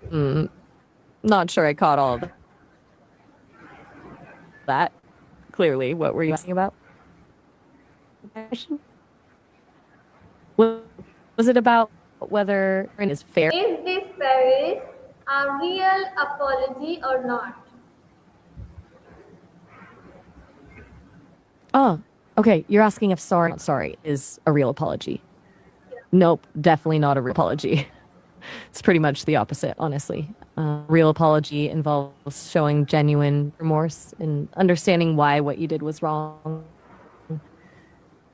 Mm, not sure I caught all of that. Clearly, what were you asking about? Was was it about whether it is fair? Is this Paris a real apology or not? Oh, okay. You're asking if sorry, not sorry is a real apology. Nope, definitely not a real apology. It's pretty much the opposite, honestly. Real apology involves showing genuine remorse and understanding why what you did was wrong.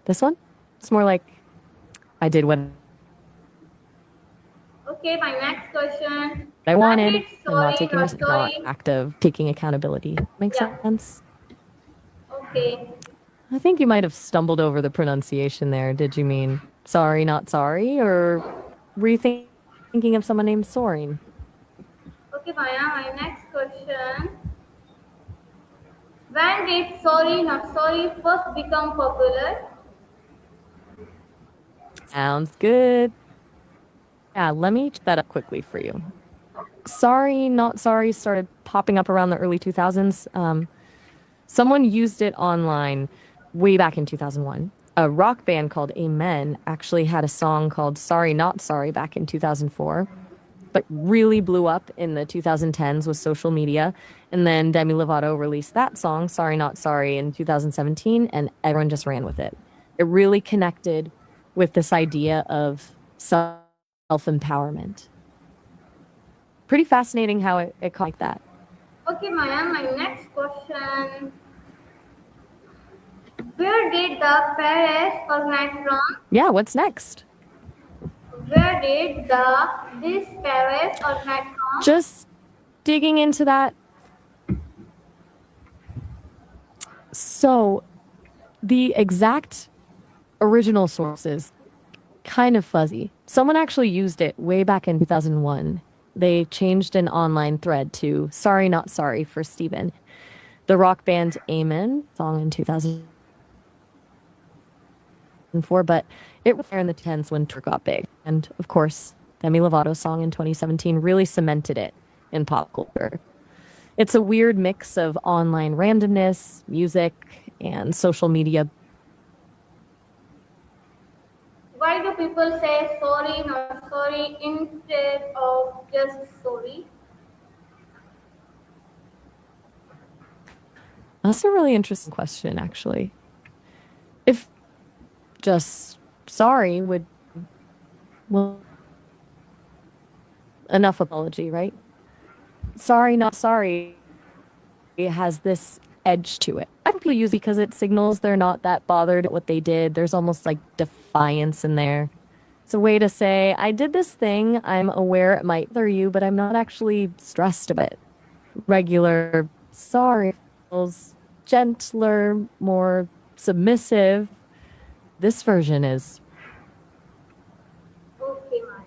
This one, it's more like I did what Okay, my next question. I When wanted did and not sorry, taking not risk, not sorry? active taking accountability. Makes Yeah, sense? okay. I think you might have stumbled over the pronunciation there. Did you mean sorry, not sorry? Or were you thinking of someone named Soren? Okay, Maya, my next question. When did sorry, not sorry first become popular? Sounds good. Yeah, let me check that up quickly for you. Sorry, not sorry started popping up around the early 2000s. Someone used it online way back in 2001. A rock band called Amen actually had a song called Sorry, Not Sorry back in 2004, but really blew up in the 2010s with social media. And then Demi Lovato released that song, Sorry Not Sorry, in 2017, and everyone just ran with it. It really connected with this idea of self-empowerment. Pretty fascinating how it caught like that. Okay, Maya, my next question. Where did the Paris originate from? Yeah, what's next? Where did the this Paris originate from? Just digging into that. So the exact original sources kind of fuzzy. Someone actually used it way back in 2001. They changed an online thread to Sorry Not Sorry for Steven. The rock band Amen song in 2004, but it was there in the 10s when Tour got big. And of course, Demi Lovato's song in 2017 really cemented it in pop culture. It's a weird mix of online randomness, music, and social media. Why do people say sorry, not sorry instead of just sorry? That's a really interesting question, actually. If just sorry would, well, enough apology, right? Sorry, not sorry has this edge to it. I think people use it because it signals they're not that bothered at what they did. There's almost like defiance in there. It's a way to say, I did this thing. I'm aware it might bother you, but I'm not actually stressed about it. Regular sorry feels gentler, more submissive. This version is Okay, Maya.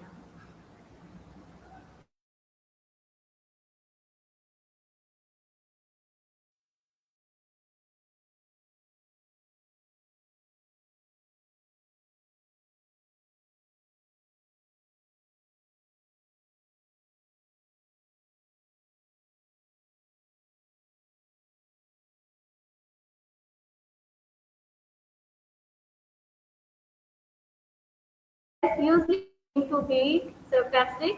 It's usually to be sarcastic.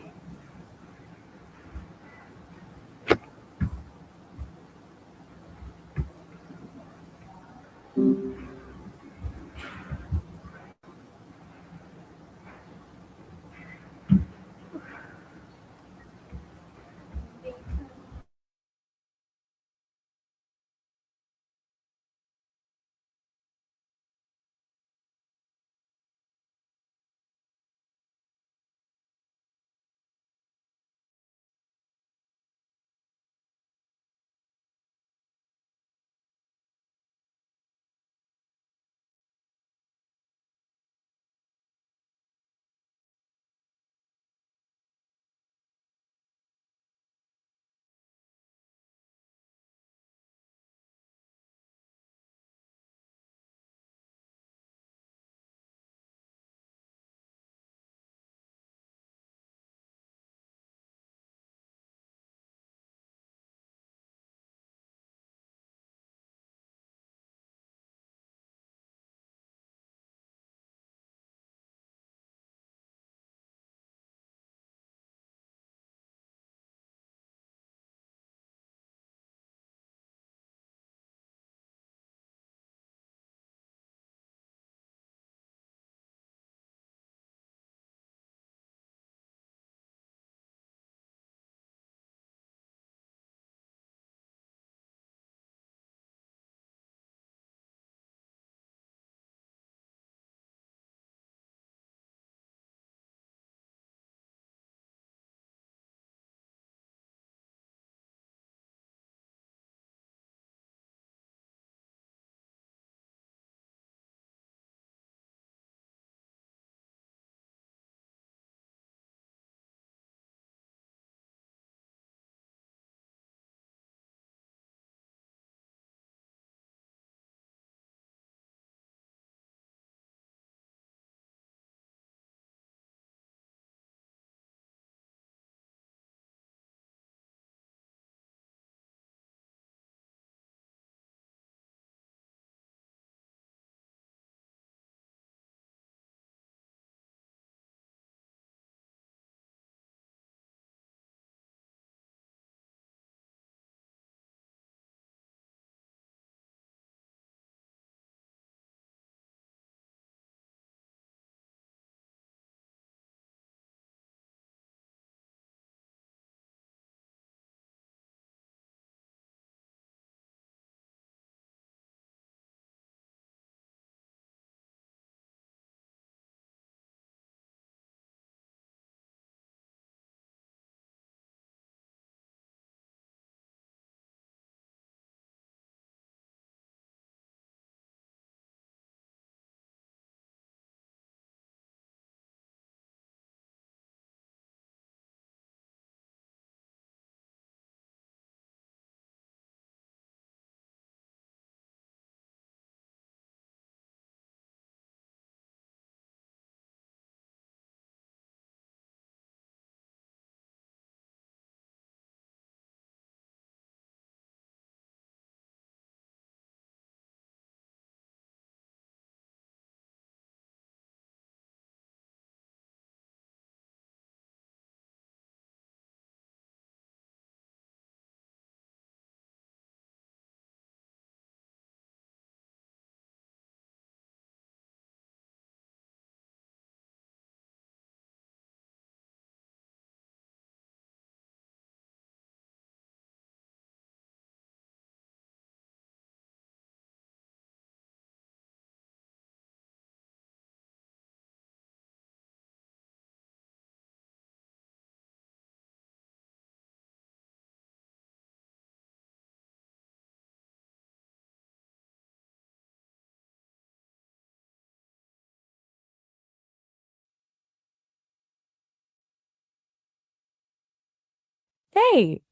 Hey,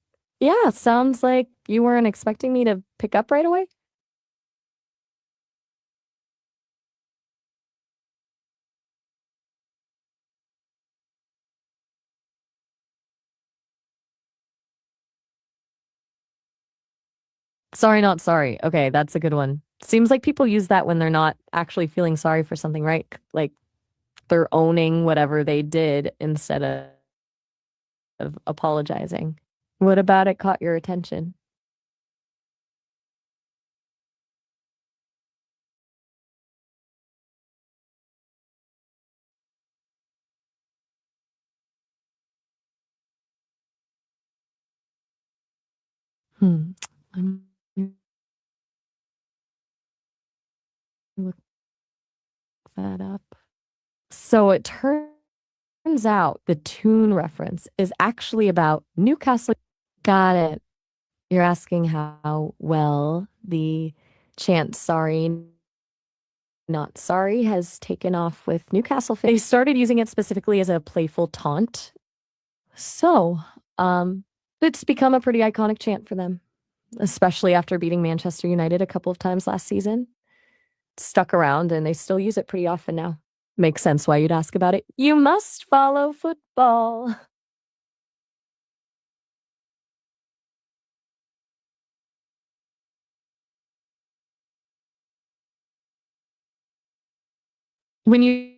yeah, sounds like you weren't expecting me to pick up right away. Sorry, not sorry. Okay, that's a good one. Seems like people use that when they're not actually feeling sorry for something, right? Like they're owning whatever they did instead of apologizing. What about it caught your attention? Hmm. Let me look that up. So it turns out the tune reference is actually about Newcastle. Got it. You're asking how well the chant sorry, not sorry has taken off with Newcastle fans. They started using it specifically as a playful taunt. So, um, it's become a pretty iconic chant for them, especially after beating Manchester United a couple of times last season. Stuck around and they still use it pretty often now. Makes sense why you'd ask about it. You must follow football. When you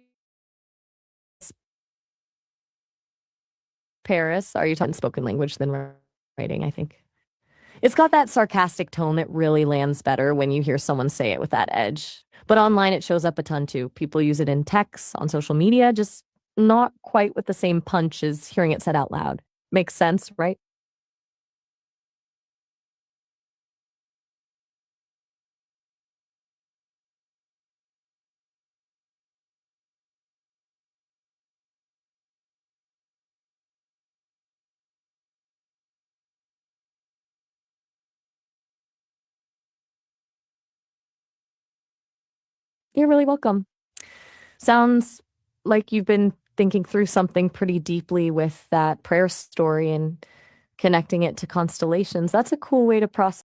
Paris, are you talking spoken language than writing, I think? It's got that sarcastic tone that really lands better when you hear someone say it with that edge. But online, it shows up a ton too. People use it in text, on social media, just not quite with the same punch as hearing it said out loud. Makes sense, right? You're really welcome. Sounds like you've been thinking through something pretty deeply with that prayer story and connecting it to constellations. That's a cool way to process